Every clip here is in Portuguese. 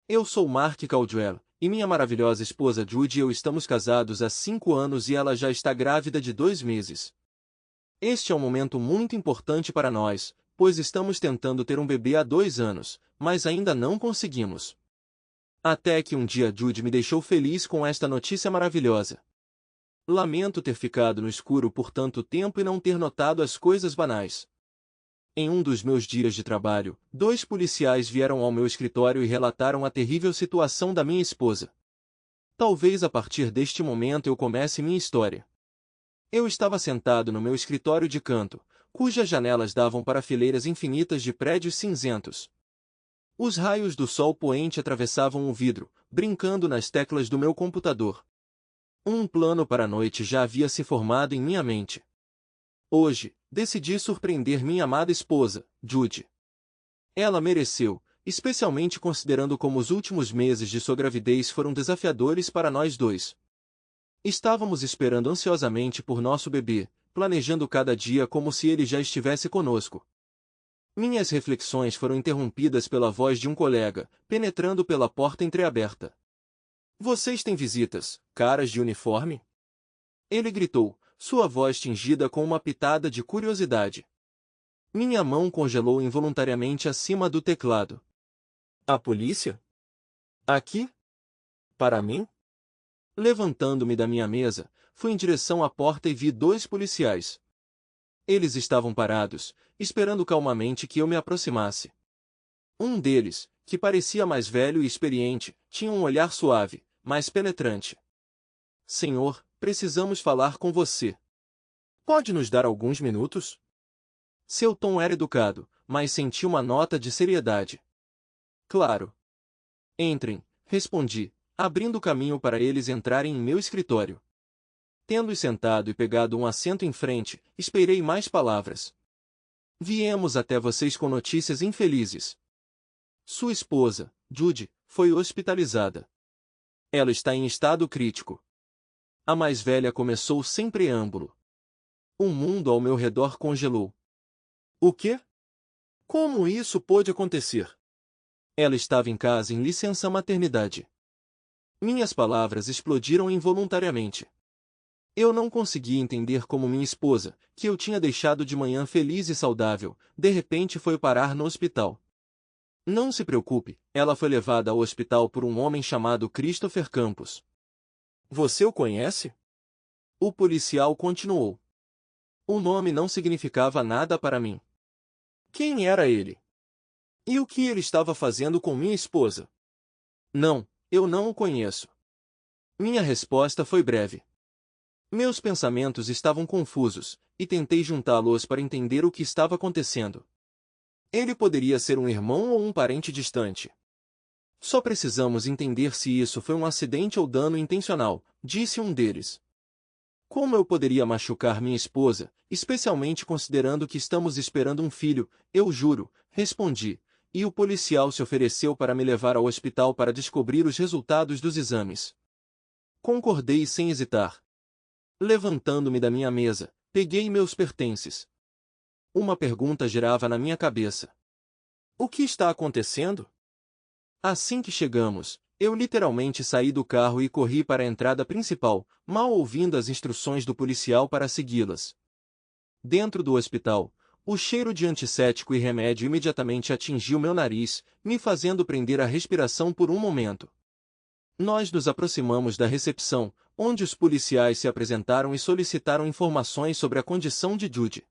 Eu sou Mark Caldwell, e minha maravilhosa esposa Judy e eu estamos casados há 5 anos e ela já está grávida de 2 meses. Este é um momento muito importante para nós, pois estamos tentando ter um bebê há 2 anos, mas ainda não conseguimos. Até que um dia Judy me deixou feliz com esta notícia maravilhosa. Lamento ter ficado no escuro por tanto tempo e não ter notado as coisas banais. Em um dos meus dias de trabalho, 2 policiais vieram ao meu escritório e relataram a terrível situação da minha esposa. Talvez a partir deste momento eu comece minha história. Eu estava sentado no meu escritório de canto, cujas janelas davam para fileiras infinitas de prédios cinzentos. Os raios do sol poente atravessavam o vidro, brincando nas teclas do meu computador. Um plano para a noite já havia se formado em minha mente. Hoje, decidi surpreender minha amada esposa, Judy. Ela mereceu, especialmente considerando como os últimos meses de sua gravidez foram desafiadores para nós dois. Estávamos esperando ansiosamente por nosso bebê, planejando cada dia como se ele já estivesse conosco. Minhas reflexões foram interrompidas pela voz de um colega, penetrando pela porta entreaberta. Vocês têm visitas, caras de uniforme? Ele gritou, sua voz tingida com uma pitada de curiosidade. Minha mão congelou involuntariamente acima do teclado. A polícia? Aqui? Para mim? Levantando-me da minha mesa, fui em direção à porta e vi 2 policiais. Eles estavam parados, esperando calmamente que eu me aproximasse. Um deles, que parecia mais velho e experiente, tinha um olhar suave, mas penetrante. Senhor, precisamos falar com você. Pode nos dar alguns minutos? Seu tom era educado, mas senti uma nota de seriedade. Claro. Entrem, respondi, abrindo caminho para eles entrarem em meu escritório. Tendo sentado e pegado um assento em frente, esperei mais palavras. Viemos até vocês com notícias infelizes. Sua esposa, Judy, foi hospitalizada. Ela está em estado crítico. A mais velha começou sem preâmbulo. O mundo ao meu redor congelou. O quê? Como isso pôde acontecer? Ela estava em casa em licença maternidade. Minhas palavras explodiram involuntariamente. Eu não conseguia entender como minha esposa, que eu tinha deixado de manhã feliz e saudável, de repente foi parar no hospital. Não se preocupe, ela foi levada ao hospital por um homem chamado Christopher Campos. Você o conhece? O policial continuou. O nome não significava nada para mim. Quem era ele? E o que ele estava fazendo com minha esposa? Não, eu não o conheço. Minha resposta foi breve. Meus pensamentos estavam confusos, e tentei juntá-los para entender o que estava acontecendo. Ele poderia ser um irmão ou um parente distante. Só precisamos entender se isso foi um acidente ou dano intencional, disse um deles. Como eu poderia machucar minha esposa, especialmente considerando que estamos esperando um filho, eu juro, respondi, e o policial se ofereceu para me levar ao hospital para descobrir os resultados dos exames. Concordei sem hesitar. Levantando-me da minha mesa, peguei meus pertences. Uma pergunta girava na minha cabeça. O que está acontecendo? Assim que chegamos, eu literalmente saí do carro e corri para a entrada principal, mal ouvindo as instruções do policial para segui-las. Dentro do hospital, o cheiro de antisséptico e remédio imediatamente atingiu meu nariz, me fazendo prender a respiração por um momento. Nós nos aproximamos da recepção, onde os policiais se apresentaram e solicitaram informações sobre a condição de Judy.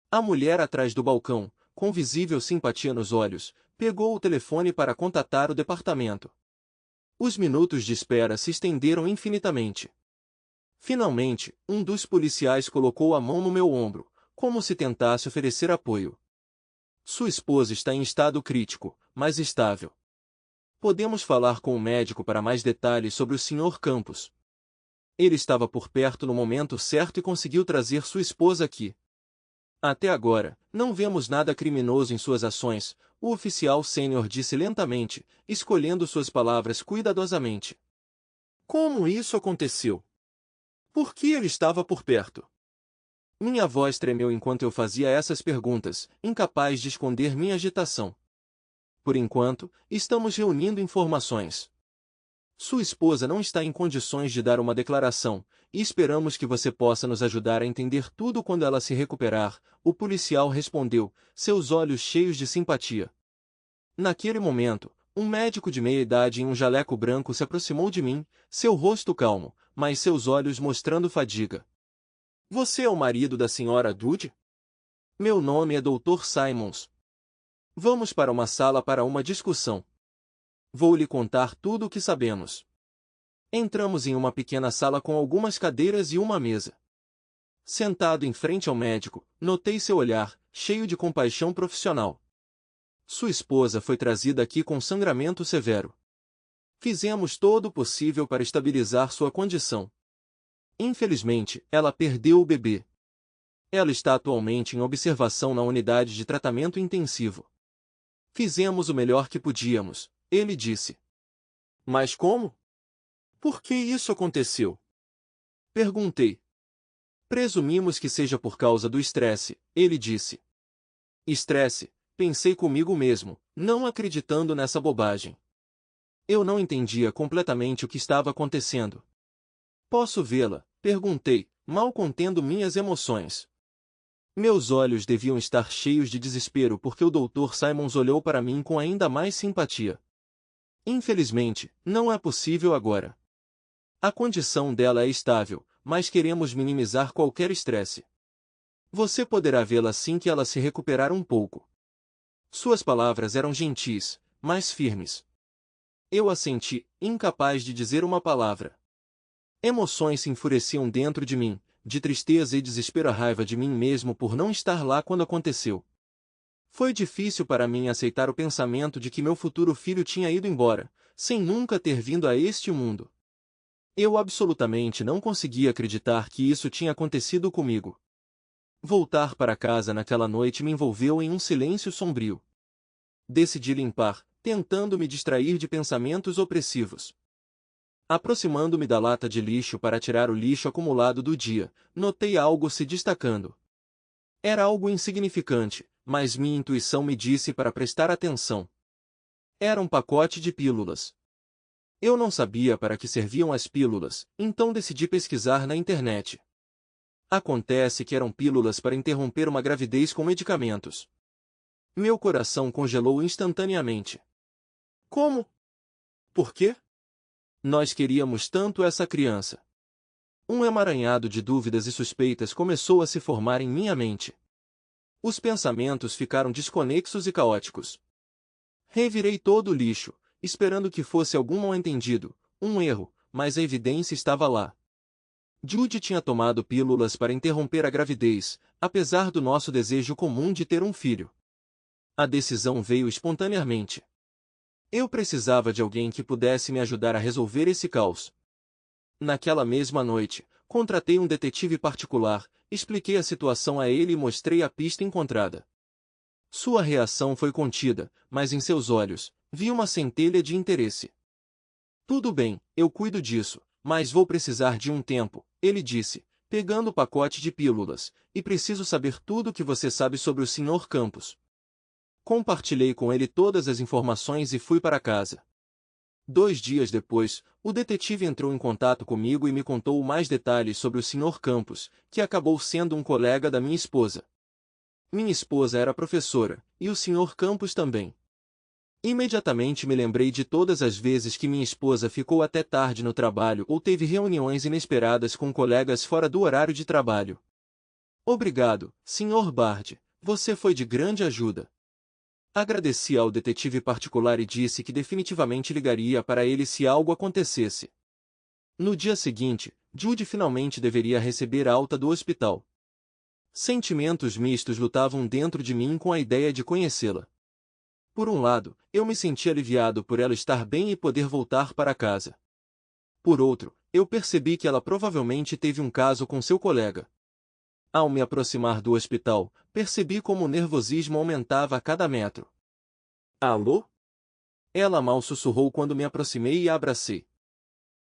A mulher atrás do balcão, com visível simpatia nos olhos, pegou o telefone para contatar o departamento. Os minutos de espera se estenderam infinitamente. Finalmente, um dos policiais colocou a mão no meu ombro, como se tentasse oferecer apoio. Sua esposa está em estado crítico, mas estável. Podemos falar com o médico para mais detalhes sobre o Sr. Campos. Ele estava por perto no momento certo e conseguiu trazer sua esposa aqui. Até agora, não vemos nada criminoso em suas ações, o oficial sênior disse lentamente, escolhendo suas palavras cuidadosamente. Como isso aconteceu? Por que ele estava por perto? Minha voz tremeu enquanto eu fazia essas perguntas, incapaz de esconder minha agitação. por enquanto, estamos reunindo informações. Sua esposa não está em condições de dar uma declaração, e esperamos que você possa nos ajudar a entender tudo quando ela se recuperar, o policial respondeu, seus olhos cheios de simpatia. Naquele momento, um médico de meia-idade em um jaleco branco se aproximou de mim, seu rosto calmo, mas seus olhos mostrando fadiga. Você é o marido da senhora Judy? Meu nome é Dr. Simons. Vamos para uma sala para uma discussão. Vou lhe contar tudo o que sabemos. Entramos em uma pequena sala com algumas cadeiras e uma mesa. Sentado em frente ao médico, notei seu olhar, cheio de compaixão profissional. Sua esposa foi trazida aqui com sangramento severo. Fizemos todo o possível para estabilizar sua condição. Infelizmente, ela perdeu o bebê. Ela está atualmente em observação na unidade de tratamento intensivo. Fizemos o melhor que podíamos, ele disse. Mas como? Por que isso aconteceu? Perguntei. Presumimos que seja por causa do estresse, ele disse. Estresse, pensei comigo mesmo, não acreditando nessa bobagem. Eu não entendia completamente o que estava acontecendo. Posso vê-la? Perguntei, mal contendo minhas emoções. Meus olhos deviam estar cheios de desespero porque o Dr. Simons olhou para mim com ainda mais simpatia. Infelizmente, não é possível agora. A condição dela é estável, mas queremos minimizar qualquer estresse. Você poderá vê-la assim que ela se recuperar um pouco. Suas palavras eram gentis, mas firmes. Eu assenti, incapaz de dizer uma palavra. Emoções se enfureciam dentro de mim, de tristeza e desespero, a raiva de mim mesmo por não estar lá quando aconteceu. Foi difícil para mim aceitar o pensamento de que meu futuro filho tinha ido embora, sem nunca ter vindo a este mundo. Eu absolutamente não conseguia acreditar que isso tinha acontecido comigo. Voltar para casa naquela noite me envolveu em um silêncio sombrio. Decidi limpar, tentando me distrair de pensamentos opressivos. Aproximando-me da lata de lixo para tirar o lixo acumulado do dia, notei algo se destacando. Era algo insignificante, mas minha intuição me disse para prestar atenção. Era um pacote de pílulas. Eu não sabia para que serviam as pílulas, então decidi pesquisar na internet. Acontece que eram pílulas para interromper uma gravidez com medicamentos. Meu coração congelou instantaneamente. Como? Por quê? Nós queríamos tanto essa criança. Um emaranhado de dúvidas e suspeitas começou a se formar em minha mente. Os pensamentos ficaram desconexos e caóticos. Revirei todo o lixo, esperando que fosse algum mal-entendido, um erro, mas a evidência estava lá. Judy tinha tomado pílulas para interromper a gravidez, apesar do nosso desejo comum de ter um filho. A decisão veio espontaneamente. Eu precisava de alguém que pudesse me ajudar a resolver esse caos. Naquela mesma noite, contratei um detetive particular, expliquei a situação a ele e mostrei a pista encontrada. Sua reação foi contida, mas em seus olhos, vi uma centelha de interesse. Tudo bem, eu cuido disso, mas vou precisar de um tempo, ele disse, pegando o pacote de pílulas, e preciso saber tudo o que você sabe sobre o Sr. Campos. Compartilhei com ele todas as informações e fui para casa. 2 dias depois, o detetive entrou em contato comigo e me contou mais detalhes sobre o Sr. Campos, que acabou sendo um colega da minha esposa. Minha esposa era professora, e o Sr. Campos também. Imediatamente me lembrei de todas as vezes que minha esposa ficou até tarde no trabalho ou teve reuniões inesperadas com colegas fora do horário de trabalho. Obrigado, Sr. Bard, você foi de grande ajuda. Agradeci ao detetive particular e disse que definitivamente ligaria para ele se algo acontecesse. No dia seguinte, Judy finalmente deveria receber alta do hospital. Sentimentos mistos lutavam dentro de mim com a ideia de conhecê-la. Por um lado, eu me senti aliviado por ela estar bem e poder voltar para casa. Por outro, eu percebi que ela provavelmente teve um caso com seu colega. Ao me aproximar do hospital, percebi como o nervosismo aumentava a cada metro. Alô? Ela mal sussurrou quando me aproximei e a abracei.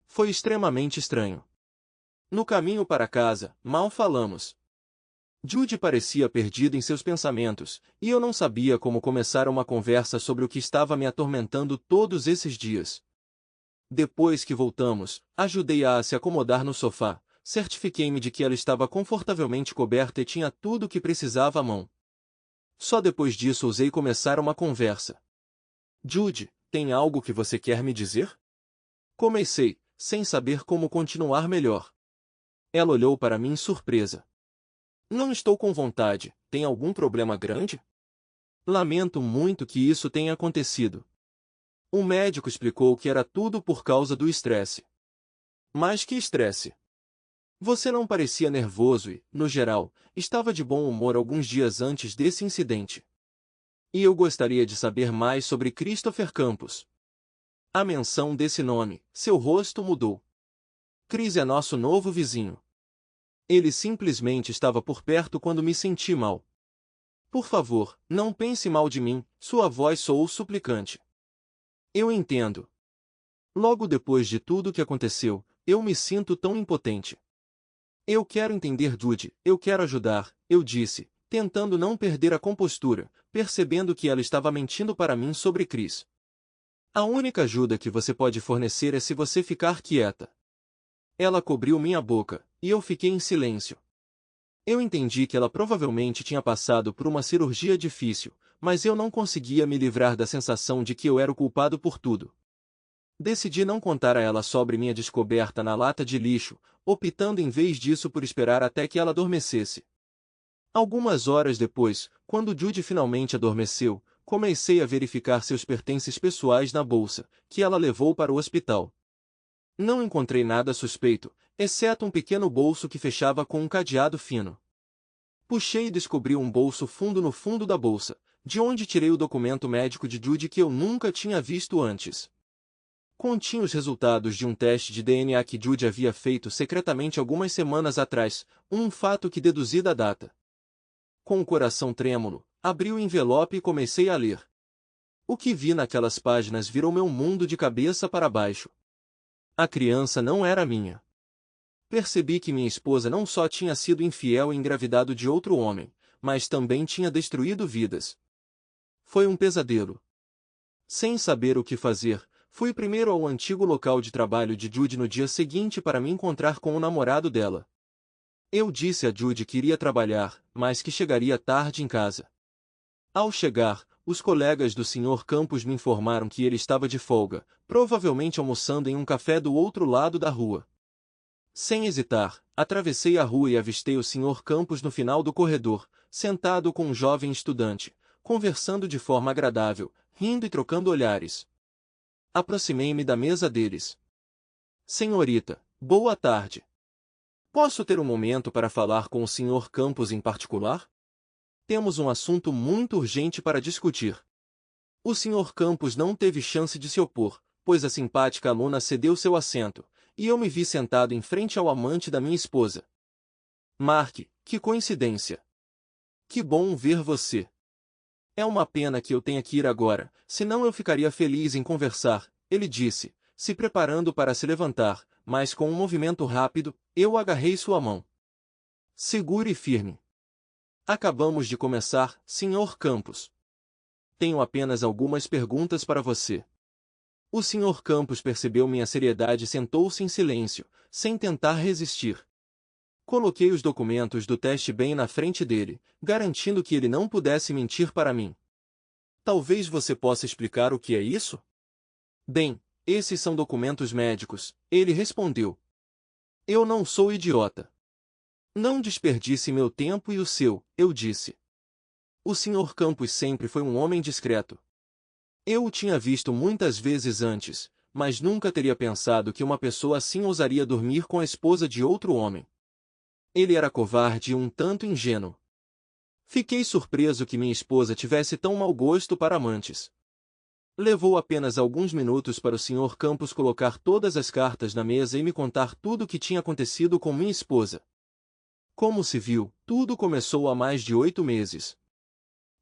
Foi extremamente estranho. No caminho para casa, mal falamos. Judy parecia perdida em seus pensamentos, e eu não sabia como começar uma conversa sobre o que estava me atormentando todos esses dias. Depois que voltamos, ajudei-a a se acomodar no sofá, certifiquei-me de que ela estava confortavelmente coberta e tinha tudo o que precisava à mão. Só depois disso ousei começar uma conversa. Judy, tem algo que você quer me dizer? Comecei, sem saber como continuar melhor. Ela olhou para mim surpresa. Não estou com vontade, tem algum problema grande? Lamento muito que isso tenha acontecido. O médico explicou que era tudo por causa do estresse. Mas que estresse? Você não parecia nervoso e, no geral, estava de bom humor alguns dias antes desse incidente. E eu gostaria de saber mais sobre Christopher Campos. A menção desse nome, seu rosto mudou. Chris é nosso novo vizinho. Ele simplesmente estava por perto quando me senti mal. Por favor, não pense mal de mim, sua voz soou suplicante. Eu entendo. Logo depois de tudo que aconteceu, eu me sinto tão impotente. Eu quero entender Judy, eu quero ajudar, eu disse, tentando não perder a compostura, percebendo que ela estava mentindo para mim sobre Chris. A única ajuda que você pode fornecer é se você ficar quieta. Ela cobriu minha boca, e eu fiquei em silêncio. Eu entendi que ela provavelmente tinha passado por uma cirurgia difícil, mas eu não conseguia me livrar da sensação de que eu era o culpado por tudo. Decidi não contar a ela sobre minha descoberta na lata de lixo, optando em vez disso por esperar até que ela adormecesse. Algumas horas depois, quando Judy finalmente adormeceu, comecei a verificar seus pertences pessoais na bolsa, que ela levou para o hospital. Não encontrei nada suspeito, exceto um pequeno bolso que fechava com um cadeado fino. Puxei e descobri um bolso fundo no fundo da bolsa, de onde tirei o documento médico de Judy que eu nunca tinha visto antes. Continha os resultados de um teste de DNA que Judy havia feito secretamente algumas semanas atrás, um fato que deduzi da data. Com o coração trêmulo, abri o envelope e comecei a ler. O que vi naquelas páginas virou meu mundo de cabeça para baixo. A criança não era minha. Percebi que minha esposa não só tinha sido infiel e engravidado de outro homem, mas também tinha destruído vidas. Foi um pesadelo. Sem saber o que fazer, fui primeiro ao antigo local de trabalho de Judy no dia seguinte para me encontrar com o namorado dela. Eu disse a Judy que iria trabalhar, mas que chegaria tarde em casa. Ao chegar, os colegas do Sr. Campos me informaram que ele estava de folga, provavelmente almoçando em um café do outro lado da rua. Sem hesitar, atravessei a rua e avistei o Sr. Campos no final do corredor, sentado com um jovem estudante, conversando de forma agradável, rindo e trocando olhares. Aproximei-me da mesa deles. Senhorita, boa tarde. Posso ter um momento para falar com o Sr. Campos em particular? Temos um assunto muito urgente para discutir. O Sr. Campos não teve chance de se opor, pois a simpática aluna cedeu seu assento, e eu me vi sentado em frente ao amante da minha esposa. Mark, que coincidência! Que bom ver você! É uma pena que eu tenha que ir agora, senão eu ficaria feliz em conversar, ele disse, se preparando para se levantar, mas com um movimento rápido, eu agarrei sua mão. Segure firme. Acabamos de começar, Sr. Campos. Tenho apenas algumas perguntas para você. O Sr. Campos percebeu minha seriedade e sentou-se em silêncio, sem tentar resistir. Coloquei os documentos do teste bem na frente dele, garantindo que ele não pudesse mentir para mim. Talvez você possa explicar o que é isso? Bem, esses são documentos médicos, ele respondeu. Eu não sou idiota. Não desperdice meu tempo e o seu, eu disse. O Sr. Campos sempre foi um homem discreto. Eu o tinha visto muitas vezes antes, mas nunca teria pensado que uma pessoa assim ousaria dormir com a esposa de outro homem. Ele era covarde e um tanto ingênuo. Fiquei surpreso que minha esposa tivesse tão mau gosto para amantes. Levou apenas alguns minutos para o Sr. Campos colocar todas as cartas na mesa e me contar tudo o que tinha acontecido com minha esposa. Como se viu, tudo começou há mais de 8 meses.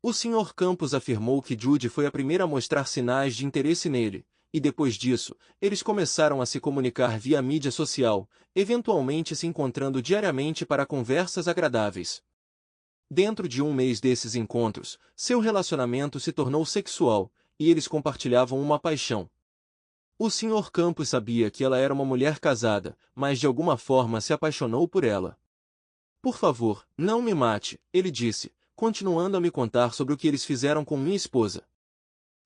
O Sr. Campos afirmou que Judy foi a primeira a mostrar sinais de interesse nele, e depois disso, eles começaram a se comunicar via mídia social, eventualmente se encontrando diariamente para conversas agradáveis. Dentro de um mês desses encontros, seu relacionamento se tornou sexual, e eles compartilhavam uma paixão. O Sr. Campos sabia que ela era uma mulher casada, mas de alguma forma se apaixonou por ela. Por favor, não me mate, ele disse, continuando a me contar sobre o que eles fizeram com minha esposa.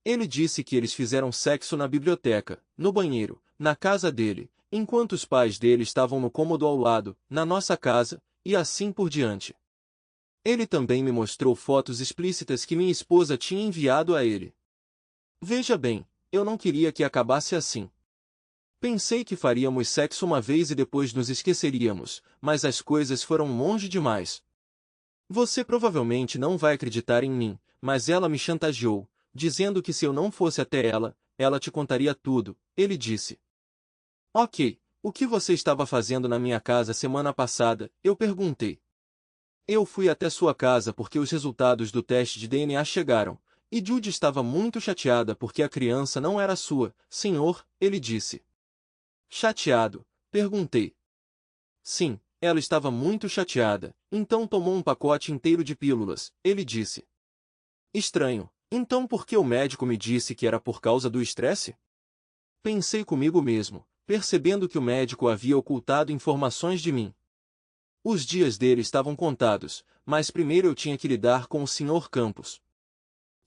Ele disse que eles fizeram sexo na biblioteca, no banheiro, na casa dele, enquanto os pais dele estavam no cômodo ao lado, na nossa casa, e assim por diante. Ele também me mostrou fotos explícitas que minha esposa tinha enviado a ele. Veja bem, eu não queria que acabasse assim. Pensei que faríamos sexo uma vez e depois nos esqueceríamos, mas as coisas foram longe demais. Você provavelmente não vai acreditar em mim, mas ela me chantageou, dizendo que se eu não fosse até ela, ela te contaria tudo, ele disse. Ok, o que você estava fazendo na minha casa semana passada? Eu perguntei. Eu fui até sua casa porque os resultados do teste de DNA chegaram, e Judy estava muito chateada porque a criança não era sua, senhor, ele disse. Chateado? Perguntei. Sim, ela estava muito chateada, então tomou um pacote inteiro de pílulas, ele disse. Estranho, então por que o médico me disse que era por causa do estresse? Pensei comigo mesmo, percebendo que o médico havia ocultado informações de mim. Os dias dele estavam contados, mas primeiro eu tinha que lidar com o Sr. Campos.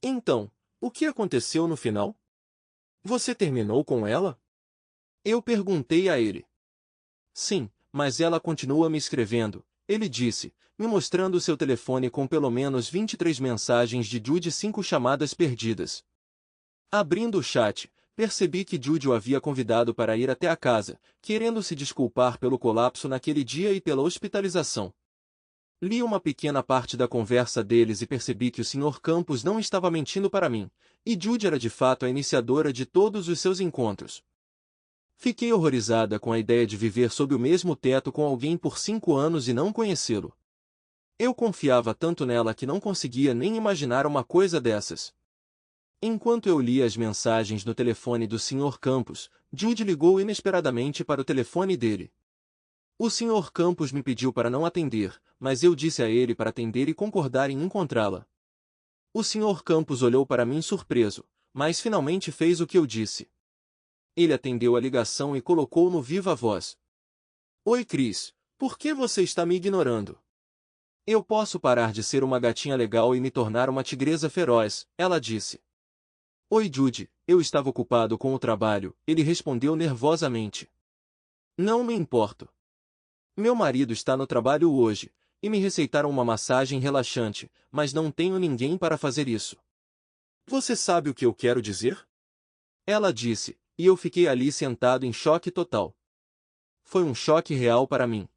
Então, o que aconteceu no final? Você terminou com ela? Eu perguntei a ele. Sim, mas ela continua me escrevendo, ele disse, me mostrando seu telefone com pelo menos 23 mensagens de Judy e 5 chamadas perdidas. Abrindo o chat, percebi que Judy o havia convidado para ir até a casa, querendo se desculpar pelo colapso naquele dia e pela hospitalização. Li uma pequena parte da conversa deles e percebi que o Sr. Campos não estava mentindo para mim, e Judy era de fato a iniciadora de todos os seus encontros. Fiquei horrorizada com a ideia de viver sob o mesmo teto com alguém por 5 anos e não conhecê-lo. Eu confiava tanto nela que não conseguia nem imaginar uma coisa dessas. Enquanto eu lia as mensagens no telefone do Sr. Campos, Judy ligou inesperadamente para o telefone dele. O Sr. Campos me pediu para não atender, mas eu disse a ele para atender e concordar em encontrá-la. O Sr. Campos olhou para mim surpreso, mas finalmente fez o que eu disse. Ele atendeu a ligação e colocou no viva voz. Oi, Chris, por que você está me ignorando? Eu posso parar de ser uma gatinha legal e me tornar uma tigresa feroz, ela disse. Oi, Judy, eu estava ocupado com o trabalho, ele respondeu nervosamente. Não me importo. Meu marido está no trabalho hoje, e me receitaram uma massagem relaxante, mas não tenho ninguém para fazer isso. Você sabe o que eu quero dizer? Ela disse, e eu fiquei ali sentado em choque total. Foi um choque real para mim.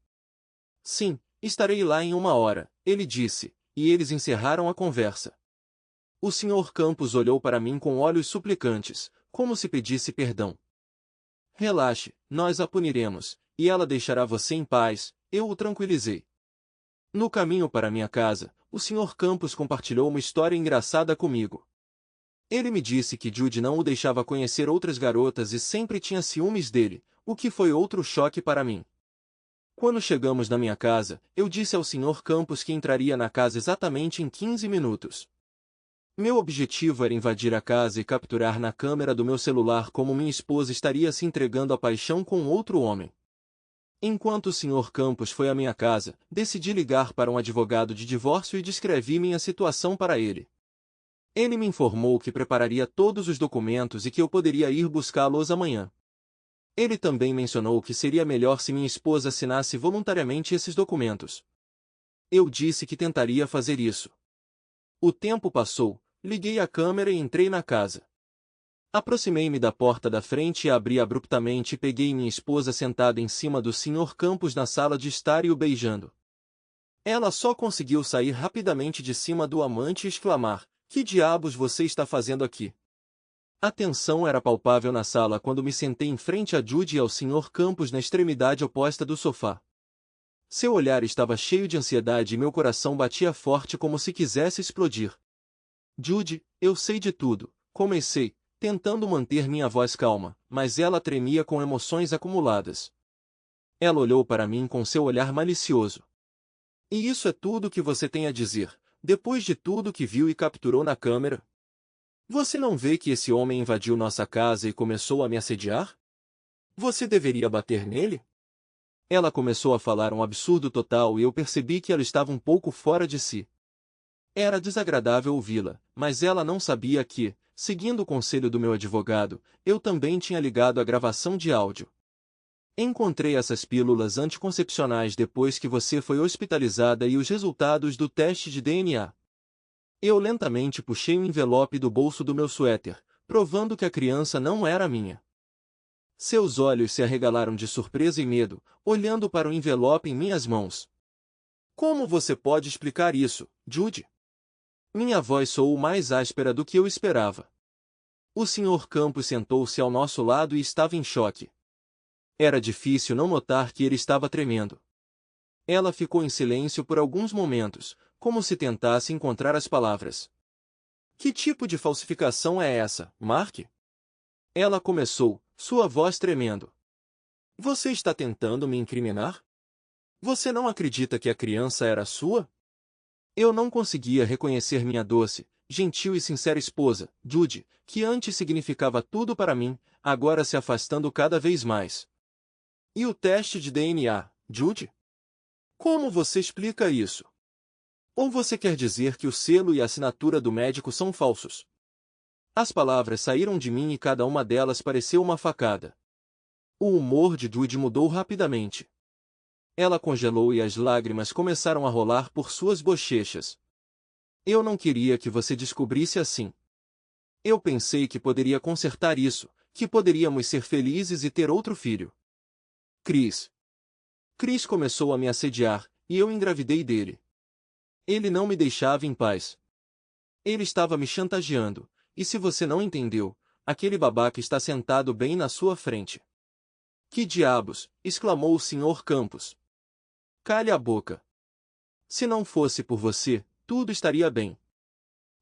Sim, estarei lá em 1 hora, ele disse, e eles encerraram a conversa. O Sr. Campos olhou para mim com olhos suplicantes, como se pedisse perdão. Relaxe, nós a puniremos, e ela deixará você em paz, eu o tranquilizei. No caminho para minha casa, o Sr. Campos compartilhou uma história engraçada comigo. Ele me disse que Judy não o deixava conhecer outras garotas e sempre tinha ciúmes dele, o que foi outro choque para mim. Quando chegamos na minha casa, eu disse ao Sr. Campos que entraria na casa exatamente em 15 minutos. Meu objetivo era invadir a casa e capturar na câmera do meu celular como minha esposa estaria se entregando à paixão com outro homem. Enquanto o Sr. Campos foi à minha casa, decidi ligar para um advogado de divórcio e descrevi minha situação para ele. Ele me informou que prepararia todos os documentos e que eu poderia ir buscá-los amanhã. Ele também mencionou que seria melhor se minha esposa assinasse voluntariamente esses documentos. Eu disse que tentaria fazer isso. O tempo passou, liguei a câmera e entrei na casa. Aproximei-me da porta da frente e abri abruptamente e peguei minha esposa sentada em cima do Sr. Campos na sala de estar e o beijando. Ela só conseguiu sair rapidamente de cima do amante e exclamar, que diabos você está fazendo aqui? A tensão era palpável na sala quando me sentei em frente a Judy e ao Sr. Campos na extremidade oposta do sofá. Seu olhar estava cheio de ansiedade e meu coração batia forte como se quisesse explodir. Judy, eu sei de tudo, comecei, tentando manter minha voz calma, mas ela tremia com emoções acumuladas. Ela olhou para mim com seu olhar malicioso. E isso é tudo que você tem a dizer, depois de tudo que viu e capturou na câmera? Você não vê que esse homem invadiu nossa casa e começou a me assediar? Você deveria bater nele? Ela começou a falar um absurdo total e eu percebi que ela estava um pouco fora de si. Era desagradável ouvi-la, mas ela não sabia que, seguindo o conselho do meu advogado, eu também tinha ligado a gravação de áudio. Encontrei essas pílulas anticoncepcionais depois que você foi hospitalizada e os resultados do teste de DNA. Eu lentamente puxei um envelope do bolso do meu suéter, provando que a criança não era minha. Seus olhos se arregalaram de surpresa e medo, olhando para o envelope em minhas mãos. Como você pode explicar isso, Judy? Minha voz soou mais áspera do que eu esperava. O Sr. Campos sentou-se ao nosso lado e estava em choque. Era difícil não notar que ele estava tremendo. Ela ficou em silêncio por alguns momentos, como se tentasse encontrar as palavras. Que tipo de falsificação é essa, Mark? Ela começou, sua voz tremendo. Você está tentando me incriminar? Você não acredita que a criança era sua? Eu não conseguia reconhecer minha doce, gentil e sincera esposa, Judy, que antes significava tudo para mim, agora se afastando cada vez mais. E o teste de DNA, Judy? Como você explica isso? Ou você quer dizer que o selo e a assinatura do médico são falsos? As palavras saíram de mim e cada uma delas pareceu uma facada. O humor de Judy mudou rapidamente. Ela congelou e as lágrimas começaram a rolar por suas bochechas. Eu não queria que você descobrisse assim. Eu pensei que poderia consertar isso, que poderíamos ser felizes e ter outro filho. Chris. Chris começou a me assediar, e eu engravidei dele. Ele não me deixava em paz. Ele estava me chantageando, e se você não entendeu, aquele babaca está sentado bem na sua frente. Que diabos! Exclamou o Sr. Campos. Calhe a boca. Se não fosse por você, tudo estaria bem.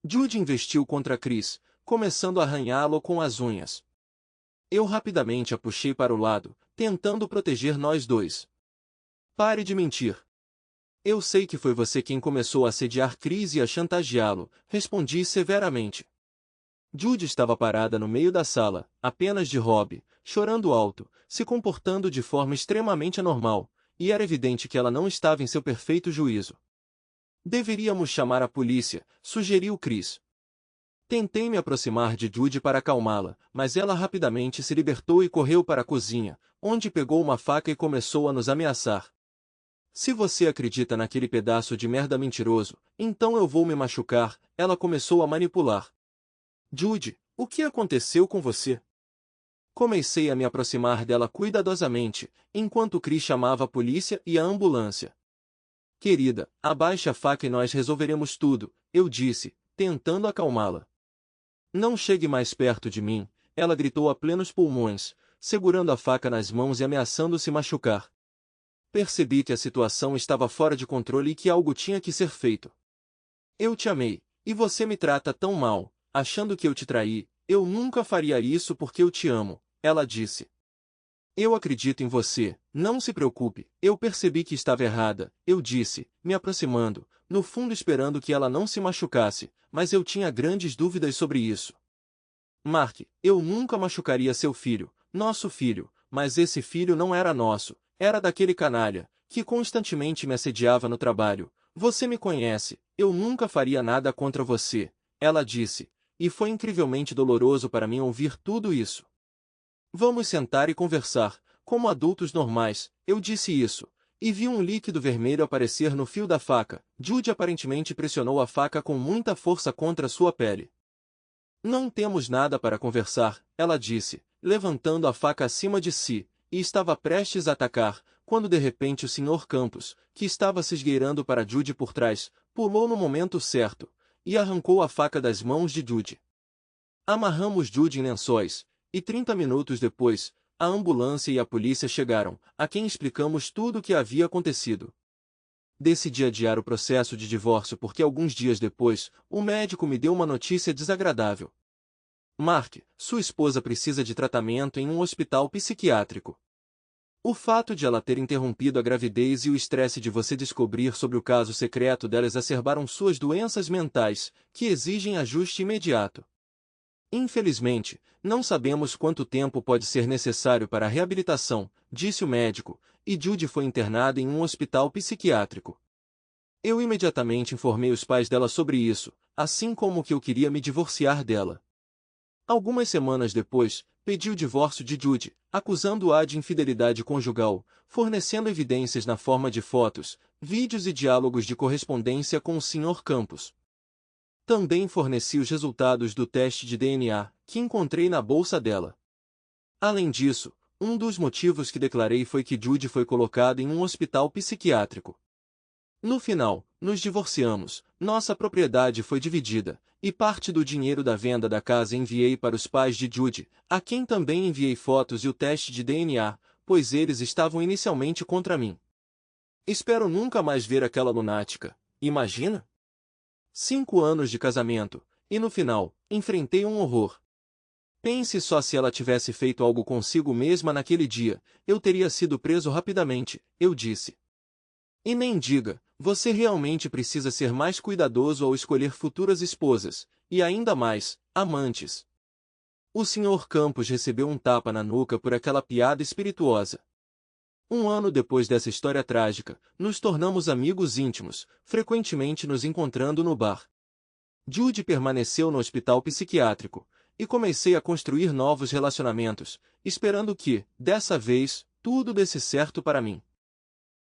Judy investiu contra Chris, começando a arranhá-lo com as unhas. Eu rapidamente a puxei para o lado, tentando proteger nós dois. Pare de mentir. Eu sei que foi você quem começou a assediar Chris e a chantageá-lo, respondi severamente. Judy estava parada no meio da sala, apenas de hobby, chorando alto, se comportando de forma extremamente anormal, e era evidente que ela não estava em seu perfeito juízo. Deveríamos chamar a polícia, sugeriu Chris. Tentei me aproximar de Judy para acalmá-la, mas ela rapidamente se libertou e correu para a cozinha, onde pegou uma faca e começou a nos ameaçar. Se você acredita naquele pedaço de merda mentiroso, então eu vou me machucar, ela começou a manipular. Judy, o que aconteceu com você? Comecei a me aproximar dela cuidadosamente, enquanto Chris chamava a polícia e a ambulância. Querida, abaixe a faca e nós resolveremos tudo, eu disse, tentando acalmá-la. Não chegue mais perto de mim, ela gritou a plenos pulmões, segurando a faca nas mãos e ameaçando se machucar. Percebi que a situação estava fora de controle e que algo tinha que ser feito. Eu te amei, e você me trata tão mal, achando que eu te traí. Eu nunca faria isso porque eu te amo, ela disse. Eu acredito em você, não se preocupe. Eu percebi que estava errada, eu disse, me aproximando, no fundo esperando que ela não se machucasse, mas eu tinha grandes dúvidas sobre isso. Mark, eu nunca machucaria seu filho, nosso filho, mas esse filho não era nosso, era daquele canalha, que constantemente me assediava no trabalho. Você me conhece, eu nunca faria nada contra você, ela disse, e foi incrivelmente doloroso para mim ouvir tudo isso. Vamos sentar e conversar, como adultos normais, eu disse isso, e vi um líquido vermelho aparecer no fio da faca. Judy aparentemente pressionou a faca com muita força contra sua pele. Não temos nada para conversar, ela disse, levantando a faca acima de si, e estava prestes a atacar, quando de repente o Sr. Campos, que estava se esgueirando para Judy por trás, pulou no momento certo, e arrancou a faca das mãos de Judy. Amarramos Judy em lençóis, e 30 minutos depois, a ambulância e a polícia chegaram, a quem explicamos tudo o que havia acontecido. Decidi adiar o processo de divórcio porque alguns dias depois, o médico me deu uma notícia desagradável. Mark, sua esposa precisa de tratamento em um hospital psiquiátrico. O fato de ela ter interrompido a gravidez e o estresse de você descobrir sobre o caso secreto dela exacerbaram suas doenças mentais, que exigem ajuste imediato. Infelizmente, não sabemos quanto tempo pode ser necessário para a reabilitação, disse o médico, e Judy foi internada em um hospital psiquiátrico. Eu imediatamente informei os pais dela sobre isso, assim como que eu queria me divorciar dela. Algumas semanas depois, pedi o divórcio de Judy, acusando-a de infidelidade conjugal, fornecendo evidências na forma de fotos, vídeos e diálogos de correspondência com o Sr. Campos. Também forneci os resultados do teste de DNA, que encontrei na bolsa dela. Além disso, um dos motivos que declarei foi que Judy foi colocada em um hospital psiquiátrico. No final, nos divorciamos, nossa propriedade foi dividida, e parte do dinheiro da venda da casa enviei para os pais de Judy, a quem também enviei fotos e o teste de DNA, pois eles estavam inicialmente contra mim. Espero nunca mais ver aquela lunática, imagina? 5 anos de casamento, e no final, enfrentei um horror. Pense só se ela tivesse feito algo consigo mesma naquele dia, eu teria sido preso rapidamente, eu disse. E nem diga, você realmente precisa ser mais cuidadoso ao escolher futuras esposas, e ainda mais, amantes. O Sr. Campos recebeu um tapa na nuca por aquela piada espirituosa. 1 ano depois dessa história trágica, nos tornamos amigos íntimos, frequentemente nos encontrando no bar. Judy permaneceu no hospital psiquiátrico, e comecei a construir novos relacionamentos, esperando que, dessa vez, tudo desse certo para mim.